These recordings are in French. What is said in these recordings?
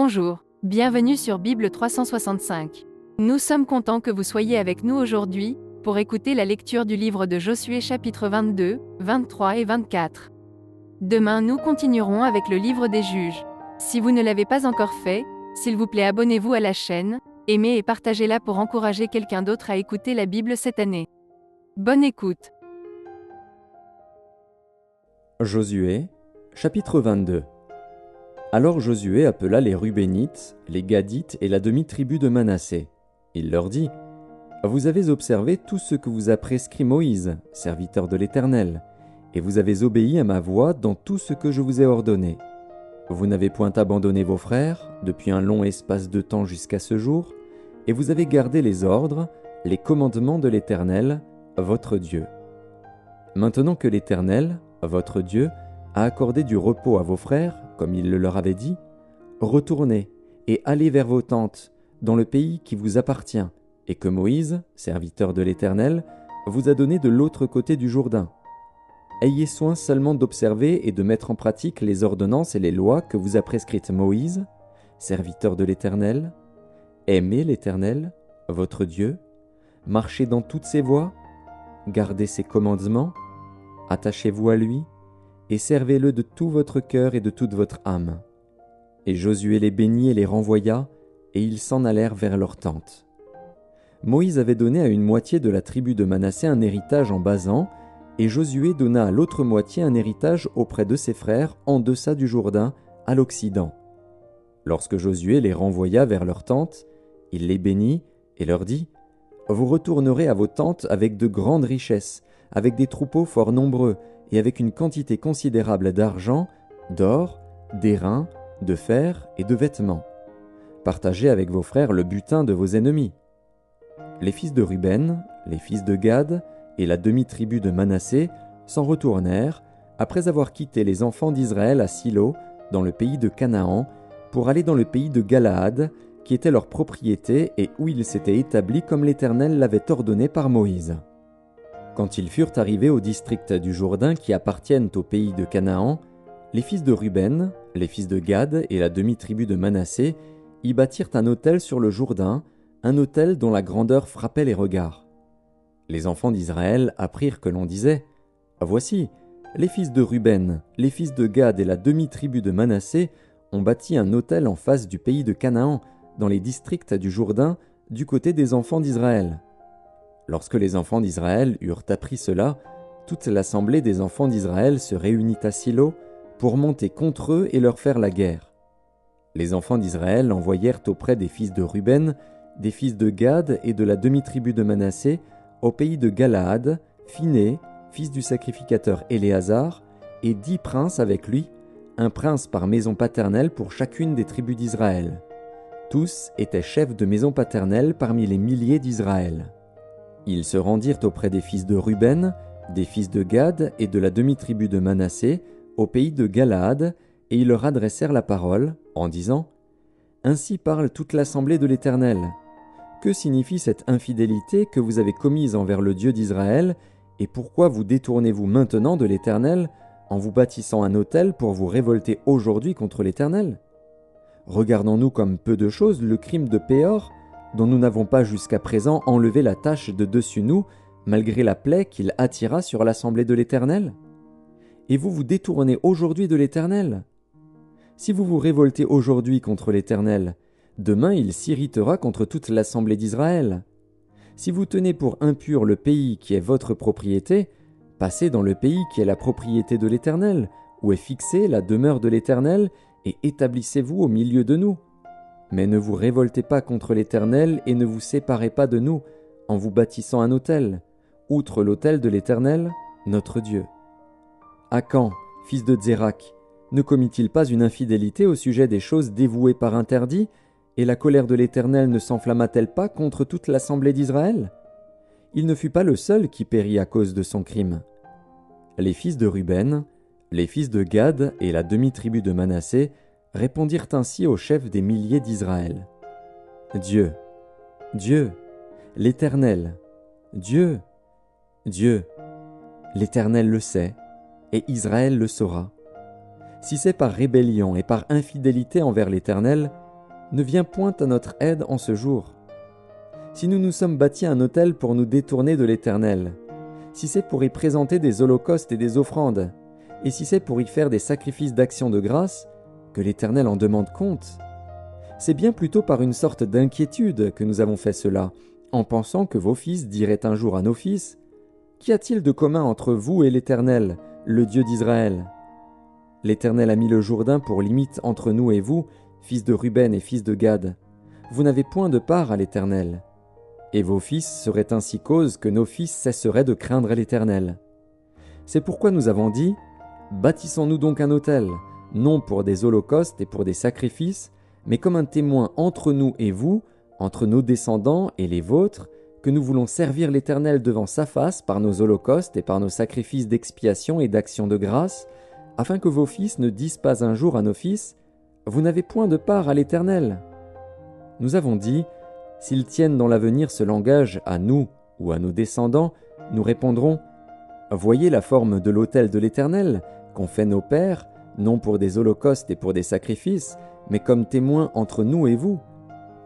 Bonjour, bienvenue sur Bible 365. Nous sommes contents que vous soyez avec nous aujourd'hui, pour écouter la lecture du livre de Josué chapitres 22, 23 et 24. Demain nous continuerons avec le livre des juges. Si vous ne l'avez pas encore fait, s'il vous plaît abonnez-vous à la chaîne, aimez et partagez-la pour encourager quelqu'un d'autre à écouter la Bible cette année. Bonne écoute. Josué, chapitre 22. Alors Josué appela les Rubénites, les Gadites et la demi-tribu de Manassé. Il leur dit : Vous avez observé tout ce que vous a prescrit Moïse, serviteur de l'Éternel, et vous avez obéi à ma voix dans tout ce que je vous ai ordonné. Vous n'avez point abandonné vos frères, depuis un long espace de temps jusqu'à ce jour, et vous avez gardé les ordres, les commandements de l'Éternel, votre Dieu. Maintenant que l'Éternel, votre Dieu, a accordé du repos à vos frères, comme il le leur avait dit, retournez et allez vers vos tentes, dans le pays qui vous appartient, et que Moïse, serviteur de l'Éternel, vous a donné de l'autre côté du Jourdain. Ayez soin seulement d'observer et de mettre en pratique les ordonnances et les lois que vous a prescrites Moïse, serviteur de l'Éternel. Aimez l'Éternel, votre Dieu, marchez dans toutes ses voies, gardez ses commandements, attachez-vous à lui, et servez-le de tout votre cœur et de toute votre âme. Et Josué les bénit et les renvoya, et ils s'en allèrent vers leur tente. Moïse avait donné à une moitié de la tribu de Manassé un héritage en Basan, et Josué donna à l'autre moitié un héritage auprès de ses frères en deçà du Jourdain, à l'Occident. Lorsque Josué les renvoya vers leur tente, il les bénit et leur dit : Vous retournerez à vos tentes avec de grandes richesses, avec des troupeaux fort nombreux, et avec une quantité considérable d'argent, d'or, d'airain, de fer et de vêtements. Partagez avec vos frères le butin de vos ennemis. Les fils de Ruben, les fils de Gad et la demi-tribu de Manassé s'en retournèrent, après avoir quitté les enfants d'Israël à Silo, dans le pays de Canaan, pour aller dans le pays de Galaad, qui était leur propriété et où ils s'étaient établis comme l'Éternel l'avait ordonné par Moïse. Quand ils furent arrivés au district du Jourdain qui appartiennent au pays de Canaan, les fils de Ruben, les fils de Gad et la demi-tribu de Manassé y bâtirent un autel sur le Jourdain, un autel dont la grandeur frappait les regards. Les enfants d'Israël apprirent que l'on disait : Voici, les fils de Ruben, les fils de Gad et la demi-tribu de Manassé ont bâti un autel en face du pays de Canaan, dans les districts du Jourdain, du côté des enfants d'Israël. Lorsque les enfants d'Israël eurent appris cela, toute l'assemblée des enfants d'Israël se réunit à Silo pour monter contre eux et leur faire la guerre. Les enfants d'Israël envoyèrent auprès des fils de Ruben, des fils de Gad et de la demi-tribu de Manassé, au pays de Galaad, Phiné, fils du sacrificateur Éléazar, et 10 princes avec lui, un prince par maison paternelle pour chacune des tribus d'Israël. Tous étaient chefs de maison paternelle parmi les milliers d'Israël. Ils se rendirent auprès des fils de Ruben, des fils de Gad et de la demi-tribu de Manassé, au pays de Galaad, et ils leur adressèrent la parole, en disant : Ainsi parle toute l'assemblée de l'Éternel. Que signifie cette infidélité que vous avez commise envers le Dieu d'Israël, et pourquoi vous détournez-vous maintenant de l'Éternel, en vous bâtissant un autel pour vous révolter aujourd'hui contre l'Éternel ? Regardons-nous comme peu de choses le crime de Péor, dont nous n'avons pas jusqu'à présent enlevé la tache de dessus nous, malgré la plaie qu'il attira sur l'assemblée de l'Éternel ? Et vous vous détournez aujourd'hui de l'Éternel ? Si vous vous révoltez aujourd'hui contre l'Éternel, demain il s'irritera contre toute l'assemblée d'Israël. Si vous tenez pour impur le pays qui est votre propriété, passez dans le pays qui est la propriété de l'Éternel, où est fixée la demeure de l'Éternel, et établissez-vous au milieu de nous. Mais ne vous révoltez pas contre l'Éternel et ne vous séparez pas de nous, en vous bâtissant un autel, outre l'autel de l'Éternel, notre Dieu. Akan, fils de Zérak, ne commit-il pas une infidélité au sujet des choses dévouées par interdit, et la colère de l'Éternel ne s'enflamma-t-elle pas contre toute l'assemblée d'Israël ? Il ne fut pas le seul qui périt à cause de son crime. Les fils de Ruben, les fils de Gad et la demi-tribu de Manassé répondirent ainsi au chef des milliers d'Israël : Dieu, Dieu, l'Éternel, Dieu, Dieu, l'Éternel le sait, et Israël le saura. Si c'est par rébellion et par infidélité envers l'Éternel, ne viens point à notre aide en ce jour. Si nous nous sommes bâtis un autel pour nous détourner de l'Éternel, si c'est pour y présenter des holocaustes et des offrandes, et si c'est pour y faire des sacrifices d'action de grâce, que l'Éternel en demande compte. C'est bien plutôt par une sorte d'inquiétude que nous avons fait cela, en pensant que vos fils diraient un jour à nos fils, « Qu'y a-t-il de commun entre vous et l'Éternel, le Dieu d'Israël ?» L'Éternel a mis le Jourdain pour limite entre nous et vous, fils de Ruben et fils de Gad. Vous n'avez point de part à l'Éternel. Et vos fils seraient ainsi cause que nos fils cesseraient de craindre l'Éternel. C'est pourquoi nous avons dit, bâtissons-nous donc un autel, non pour des holocaustes et pour des sacrifices, mais comme un témoin entre nous et vous, entre nos descendants et les vôtres, que nous voulons servir l'Éternel devant sa face par nos holocaustes et par nos sacrifices d'expiation et d'action de grâce, afin que vos fils ne disent pas un jour à nos fils, « Vous n'avez point de part à l'Éternel ». Nous avons dit, s'ils tiennent dans l'avenir ce langage à nous ou à nos descendants, nous répondrons, « Voyez la forme de l'autel de l'Éternel, qu'ont fait nos pères, non pour des holocaustes et pour des sacrifices, mais comme témoins entre nous et vous.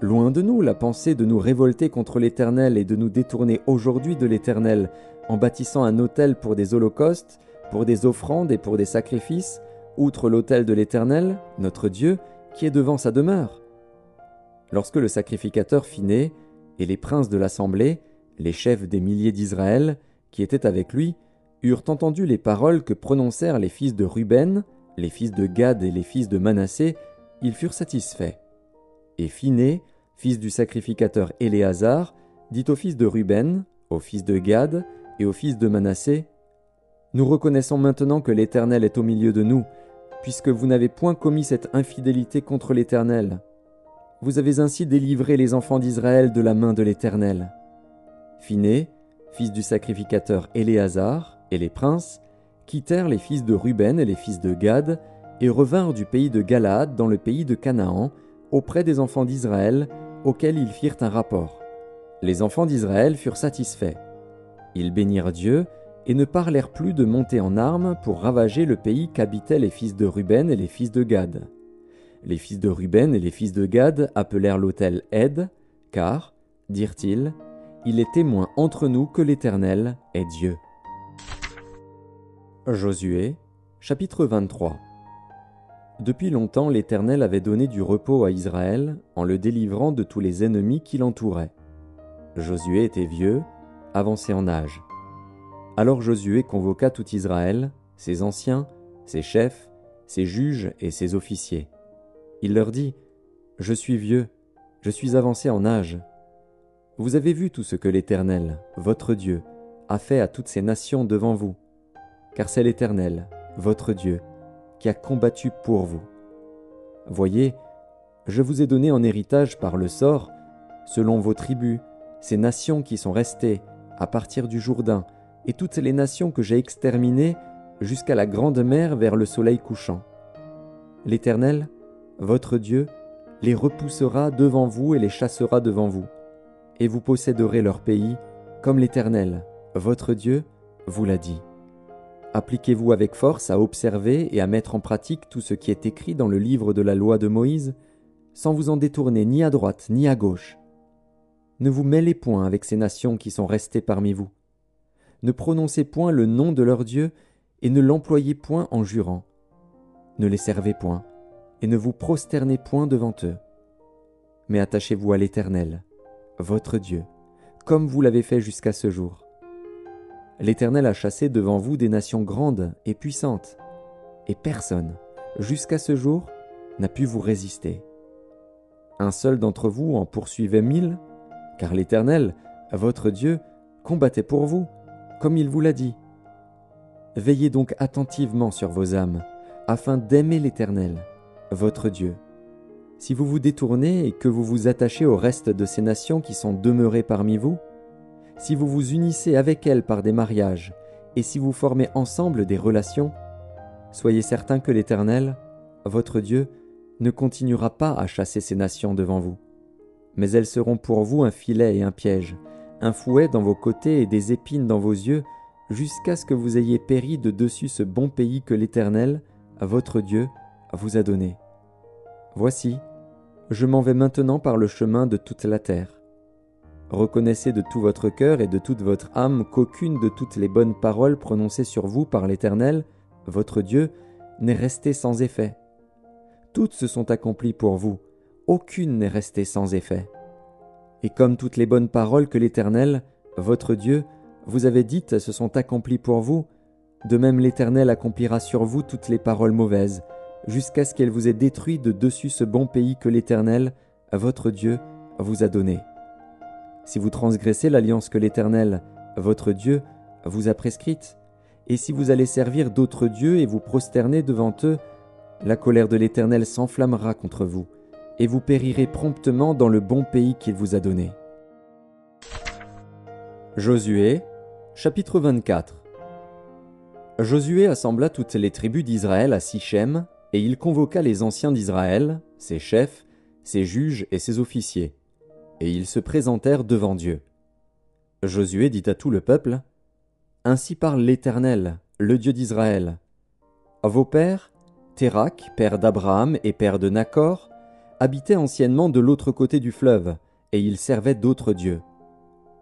Loin de nous la pensée de nous révolter contre l'Éternel et de nous détourner aujourd'hui de l'Éternel, en bâtissant un autel pour des holocaustes, pour des offrandes et pour des sacrifices, outre l'autel de l'Éternel, notre Dieu, qui est devant sa demeure. » Lorsque le sacrificateur Phiné et les princes de l'assemblée, les chefs des milliers d'Israël, qui étaient avec lui, eurent entendu les paroles que prononcèrent les fils de Ruben, les fils de Gad et les fils de Manassé, ils furent satisfaits. Et Phiné, fils du sacrificateur Éléazar, dit aux fils de Ruben, aux fils de Gad et aux fils de Manassé, « Nous reconnaissons maintenant que l'Éternel est au milieu de nous, puisque vous n'avez point commis cette infidélité contre l'Éternel. Vous avez ainsi délivré les enfants d'Israël de la main de l'Éternel. » Phiné, fils du sacrificateur Éléazar, et les princes, quittèrent les fils de Ruben et les fils de Gad, et revinrent du pays de Galaad dans le pays de Canaan, auprès des enfants d'Israël, auxquels ils firent un rapport. Les enfants d'Israël furent satisfaits. Ils bénirent Dieu, et ne parlèrent plus de monter en armes pour ravager le pays qu'habitaient les fils de Ruben et les fils de Gad. Les fils de Ruben et les fils de Gad appelèrent l'autel Ed, car, dirent-ils, il est témoin entre nous que l'Éternel est Dieu. Josué, chapitre 23. Depuis longtemps, l'Éternel avait donné du repos à Israël en le délivrant de tous les ennemis qui l'entouraient. Josué était vieux, avancé en âge. Alors Josué convoqua tout Israël, ses anciens, ses chefs, ses juges et ses officiers. Il leur dit, « Je suis vieux, je suis avancé en âge. Vous avez vu tout ce que l'Éternel, votre Dieu, a fait à toutes ces nations devant vous, car c'est l'Éternel, votre Dieu, qui a combattu pour vous. Voyez, je vous ai donné en héritage par le sort, selon vos tribus, ces nations qui sont restées à partir du Jourdain, et toutes les nations que j'ai exterminées jusqu'à la grande mer vers le soleil couchant. L'Éternel, votre Dieu, les repoussera devant vous et les chassera devant vous, et vous posséderez leur pays, comme l'Éternel, votre Dieu, vous l'a dit. Appliquez-vous avec force à observer et à mettre en pratique tout ce qui est écrit dans le livre de la loi de Moïse, sans vous en détourner ni à droite ni à gauche. Ne vous mêlez point avec ces nations qui sont restées parmi vous. Ne prononcez point le nom de leur Dieu et ne l'employez point en jurant. Ne les servez point et ne vous prosternez point devant eux. Mais attachez-vous à l'Éternel, votre Dieu, comme vous l'avez fait jusqu'à ce jour. L'Éternel a chassé devant vous des nations grandes et puissantes, et personne, jusqu'à ce jour, n'a pu vous résister. Un seul d'entre vous en poursuivait 1000, car l'Éternel, votre Dieu, combattait pour vous, comme il vous l'a dit. Veillez donc attentivement sur vos âmes, afin d'aimer l'Éternel, votre Dieu. Si vous vous détournez et que vous vous attachez au reste de ces nations qui sont demeurées parmi vous, si vous vous unissez avec elles par des mariages, et si vous formez ensemble des relations, soyez certains que l'Éternel, votre Dieu, ne continuera pas à chasser ces nations devant vous. Mais elles seront pour vous un filet et un piège, un fouet dans vos côtés et des épines dans vos yeux, jusqu'à ce que vous ayez péri de dessus ce bon pays que l'Éternel, votre Dieu, vous a donné. Voici, Je m'en vais maintenant par le chemin de toute la terre. Reconnaissez de tout votre cœur et de toute votre âme qu'aucune de toutes les bonnes paroles prononcées sur vous par l'Éternel, votre Dieu, n'est restée sans effet. Toutes se sont accomplies pour vous, aucune n'est restée sans effet. Et comme toutes les bonnes paroles que l'Éternel, votre Dieu, vous avez dites se sont accomplies pour vous, de même l'Éternel accomplira sur vous toutes les paroles mauvaises, jusqu'à ce qu'elle vous ait détruit de dessus ce bon pays que l'Éternel, votre Dieu, vous a donné. Si vous transgressez l'alliance que l'Éternel, votre Dieu, vous a prescrite, et si vous allez servir d'autres dieux et vous prosterner devant eux, la colère de l'Éternel s'enflammera contre vous, et vous périrez promptement dans le bon pays qu'il vous a donné. Josué, chapitre 24. Josué assembla toutes les tribus d'Israël à Sichem, et il convoqua les anciens d'Israël, ses chefs, ses juges et ses officiers. Et ils se présentèrent devant Dieu. Josué dit à tout le peuple, « Ainsi parle l'Éternel, le Dieu d'Israël. Vos pères, Térak, père d'Abraham et père de Nachor, habitaient anciennement de l'autre côté du fleuve, et ils servaient d'autres dieux.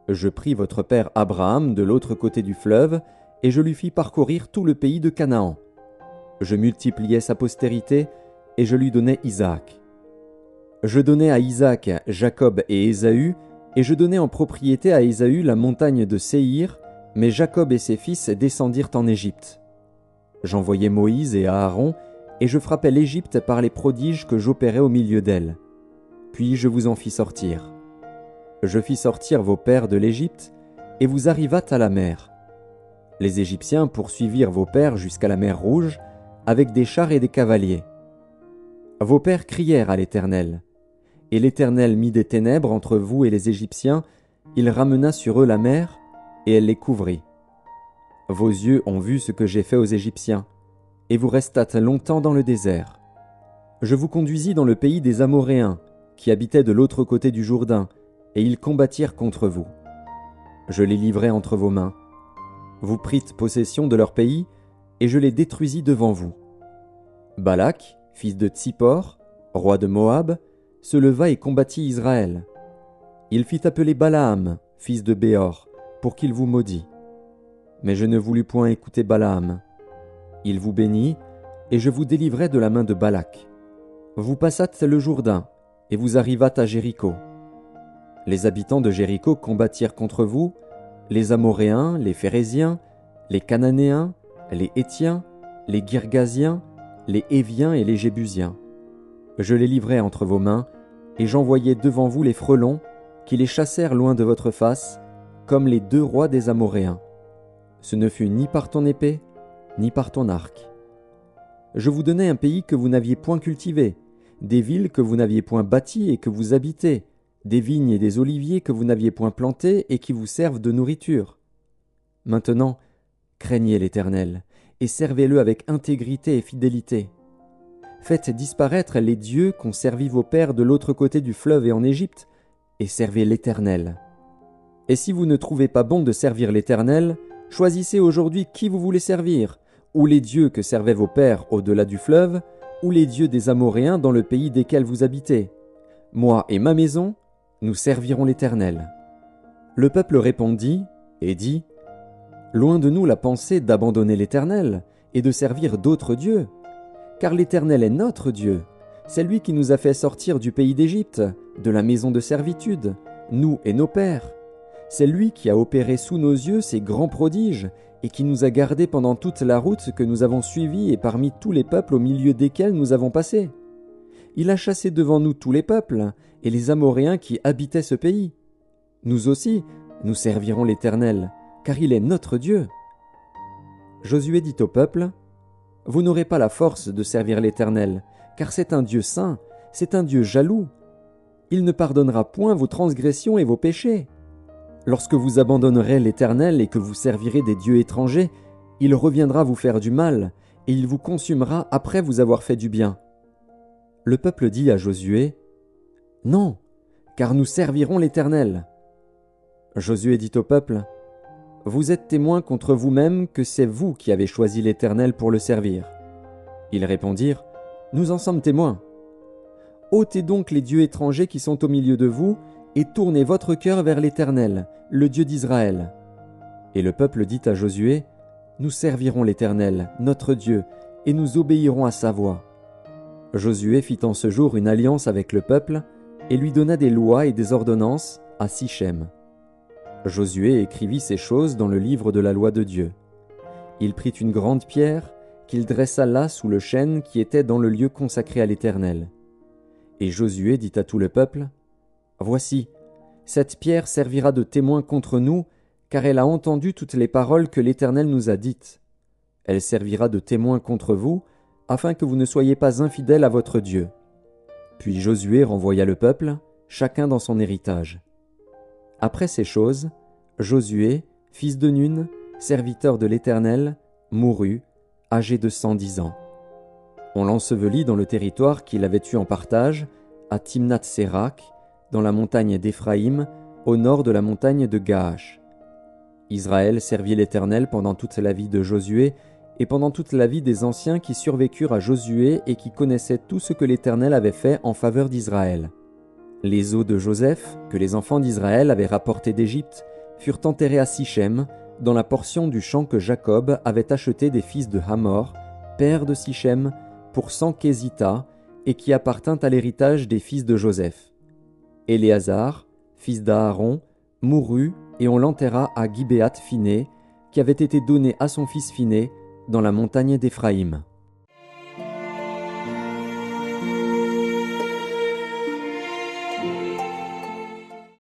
Je pris votre père Abraham de l'autre côté du fleuve, et je lui fis parcourir tout le pays de Canaan. Je multipliai sa postérité, et je lui donnai Isaac. Je donnai à Isaac Jacob et Ésaü, et je donnai en propriété à Ésaü la montagne de Séhir, mais Jacob et ses fils descendirent en Égypte. J'envoyai Moïse et Aaron, et je frappai l'Égypte par les prodiges que j'opérais au milieu d'elle. Puis je vous en fis sortir. Je fis sortir vos pères de l'Égypte, et vous arrivâtes à la mer. Les Égyptiens poursuivirent vos pères jusqu'à la mer Rouge, avec des chars et des cavaliers. Vos pères crièrent à l'Éternel. Et l'Éternel mit des ténèbres entre vous et les Égyptiens, il ramena sur eux la mer, et elle les couvrit. Vos yeux ont vu ce que j'ai fait aux Égyptiens, et vous restâtes longtemps dans le désert. Je vous conduisis dans le pays des Amoréens, qui habitaient de l'autre côté du Jourdain, et ils combattirent contre vous. Je les livrai entre vos mains. Vous prîtes possession de leur pays, et je les détruisis devant vous. Balak, fils de Tsippor, roi de Moab, se leva et combattit Israël. Il fit appeler Balaam, fils de Béor, pour qu'il vous maudît. Mais je ne voulus point écouter Balaam. Il vous bénit, et je vous délivrai de la main de Balak. Vous passâtes le Jourdain, et vous arrivâtes à Jéricho. Les habitants de Jéricho combattirent contre vous, les Amoréens, les Phéréziens, les Cananéens, les Hétiens, les Girgasiens, les Héviens et les Jébusiens. Je les livrai entre vos mains, et j'envoyai devant vous les frelons, qui les chassèrent loin de votre face, comme les 2 rois des Amoréens. Ce ne fut ni par ton épée, ni par ton arc. Je vous donnai un pays que vous n'aviez point cultivé, des villes que vous n'aviez point bâties et que vous habitez, des vignes et des oliviers que vous n'aviez point plantés et qui vous servent de nourriture. Maintenant, craignez l'Éternel, et servez-le avec intégrité et fidélité. Faites disparaître les dieux qu'ont servi vos pères de l'autre côté du fleuve et en Égypte, et servez l'Éternel. Et si vous ne trouvez pas bon de servir l'Éternel, choisissez aujourd'hui qui vous voulez servir, ou les dieux que servaient vos pères au-delà du fleuve, ou les dieux des Amoréens dans le pays desquels vous habitez. Moi et ma maison, nous servirons l'Éternel. Le peuple répondit et dit, « Loin de nous la pensée d'abandonner l'Éternel et de servir d'autres dieux. Car l'Éternel est notre Dieu, c'est lui qui nous a fait sortir du pays d'Égypte, de la maison de servitude, nous et nos pères. C'est lui qui a opéré sous nos yeux ces grands prodiges et qui nous a gardés pendant toute la route que nous avons suivie et parmi tous les peuples au milieu desquels nous avons passé. Il a chassé devant nous tous les peuples et les Amoréens qui habitaient ce pays. Nous aussi, nous servirons l'Éternel, car il est notre Dieu. » Josué dit au peuple, « Vous n'aurez pas la force de servir l'Éternel, car c'est un Dieu saint, c'est un Dieu jaloux. Il ne pardonnera point vos transgressions et vos péchés. Lorsque vous abandonnerez l'Éternel et que vous servirez des dieux étrangers, il reviendra vous faire du mal, et il vous consumera après vous avoir fait du bien. » Le peuple dit à Josué, « Non, car nous servirons l'Éternel. » Josué dit au peuple, « Vous êtes témoins contre vous-même que c'est vous qui avez choisi l'Éternel pour le servir. » Ils répondirent, « Nous en sommes témoins. » Ôtez donc les dieux étrangers qui sont au milieu de vous, et tournez votre cœur vers l'Éternel, le Dieu d'Israël. » Et le peuple dit à Josué, « Nous servirons l'Éternel, notre Dieu, et nous obéirons à sa voix. » Josué fit en ce jour une alliance avec le peuple, et lui donna des lois et des ordonnances à Sichem. Josué écrivit ces choses dans le livre de la loi de Dieu. Il prit une grande pierre, qu'il dressa là sous le chêne qui était dans le lieu consacré à l'Éternel. Et Josué dit à tout le peuple, « Voici, cette pierre servira de témoin contre nous, car elle a entendu toutes les paroles que l'Éternel nous a dites. Elle servira de témoin contre vous, afin que vous ne soyez pas infidèles à votre Dieu. » Puis Josué renvoya le peuple, chacun dans son héritage. Après ces choses, Josué, fils de Nun, serviteur de l'Éternel, mourut, âgé de 110 ans. On l'ensevelit dans le territoire qu'il avait eu en partage, à Timnath-Sérak, dans la montagne d'Éphraïm, au nord de la montagne de Gaash. Israël servit l'Éternel pendant toute la vie de Josué et pendant toute la vie des anciens qui survécurent à Josué et qui connaissaient tout ce que l'Éternel avait fait en faveur d'Israël. Les os de Joseph, que les enfants d'Israël avaient rapportés d'Égypte, furent enterrés à Sichem, dans la portion du champ que Jacob avait acheté des fils de Hamor, père de Sichem, pour 100 késitas, et qui appartint à l'héritage des fils de Joseph. Éléazar, fils d'Aaron, mourut et on l'enterra à Gibéath Phiné, qui avait été donné à son fils Phiné dans la montagne d'Éphraïm.